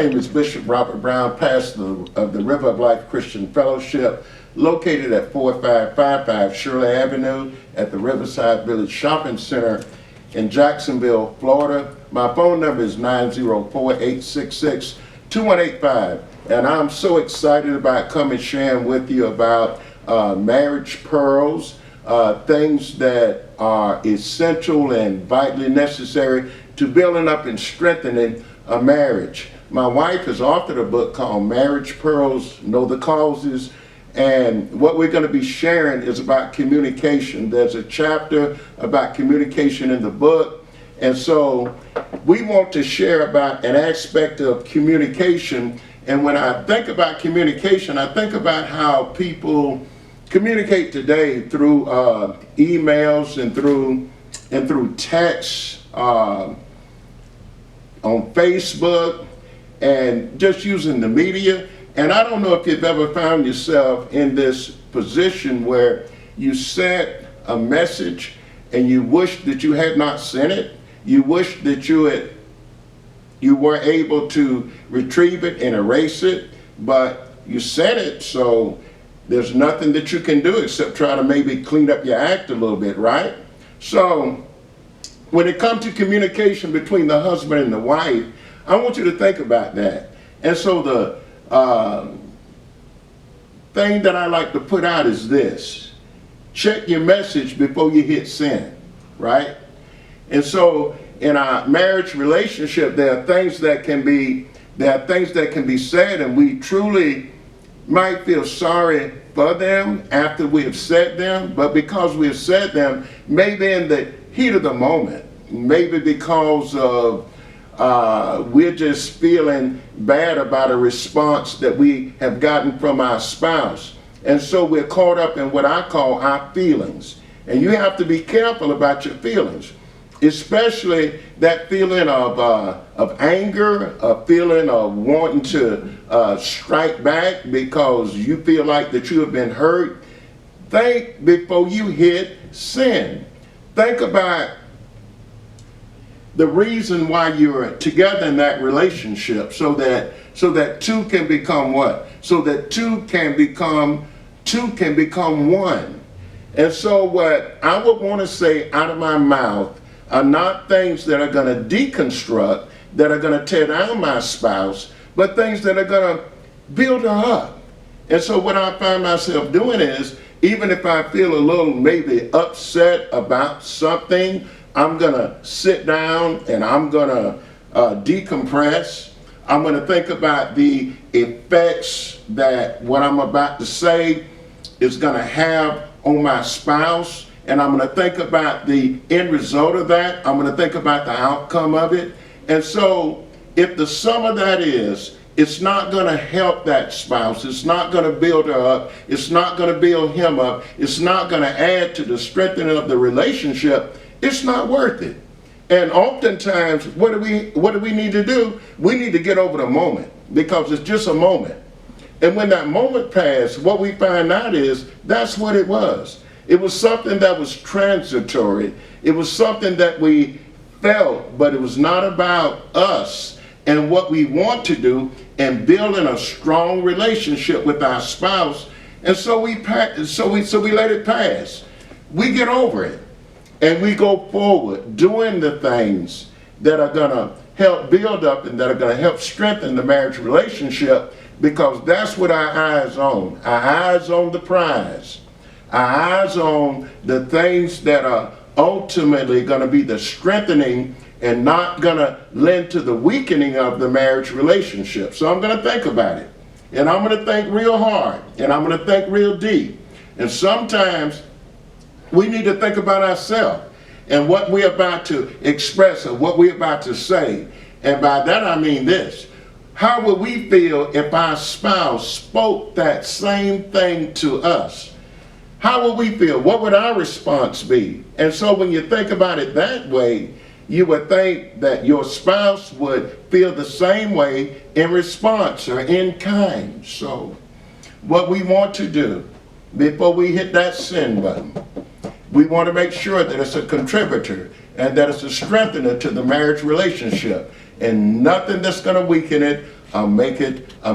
name is Bishop Robert Brown, pastor of the River of Life Christian Fellowship, located at 4555 Shirley Avenue at the Riverside Village Shopping Center in Jacksonville, Florida. My phone number is 904-866-2185. And I'm so excited about coming sharing with you about marriage pearls, things that are essential and vitally necessary to building up and strengthening a marriage. My wife has authored a book called Marriage Pearls, Know the Causes, and what we're going to be sharing is about communication. There's a chapter about communication in the book, and so we want to share about an aspect of communication. And when I think about communication, I think about how people communicate today through emails and through text, on Facebook, and just using the media. And I don't know if you've ever found yourself in this position where you sent a message and you wish that you had not sent it. You wish that you were able to retrieve it and erase it, but you sent it, so there's nothing that you can do except try to maybe clean up your act a little bit, right? So when it comes to communication between the husband and the wife, I want you to think about that. And so the thing that I like to put out is this: check your message before you hit send, right? And so in our marriage relationship, there are things that can be said, and we truly might feel sorry for them after we have said them, but because we have said them, maybe in the heat of the moment, maybe because of we're just feeling bad about a response that we have gotten from our spouse. And so we're caught up in what I call our feelings. And you have to be careful about your feelings, especially that feeling of anger, a feeling of wanting to strike back because you feel like that you have been hurt. Think before you hit send. Think about the reason why you're together in that relationship, so that two can become what? So that two can become one. And so what I would want to say out of my mouth are not things that are going to deconstruct, that are going to tear down my spouse, but things that are going to build her up. And so what I find myself doing is, even if I feel a little maybe upset about something, I'm going to sit down and I'm going to decompress. I'm going to think about the effects that what I'm about to say is going to have on my spouse. And I'm going to think about the end result of that. I'm going to think about the outcome of it. And so if the sum of that is, it's not going to help that spouse, it's not going to build her up, it's not going to build him up, it's not going to add to the strengthening of the relationship, it's not worth it. And oftentimes, what do we need to do? We need to get over the moment, because it's just a moment. And when that moment passed, what we find out is that's what it was. It was something that was transitory. It was something that we felt, but it was not about us and what we want to do and building a strong relationship with our spouse. And so we let it pass. We get over it. And we go forward doing the things that are going to help build up and that are going to help strengthen the marriage relationship, because that's what our eyes on. Our eyes on the prize. Our eyes on the things that are ultimately going to be the strengthening and not going to lend to the weakening of the marriage relationship. So I'm going to think about it. And I'm going to think real hard. And I'm going to think real deep. And sometimes we need to think about ourselves and what we're about to express or what we're about to say. And by that I mean this: how would we feel if our spouse spoke that same thing to us? How would we feel? What would our response be? And so when you think about it that way, you would think that your spouse would feel the same way in response or in kind. So what we want to do before we hit that send button, we want to make sure that it's a contributor and that it's a strengthener to the marriage relationship, and nothing that's going to weaken it make it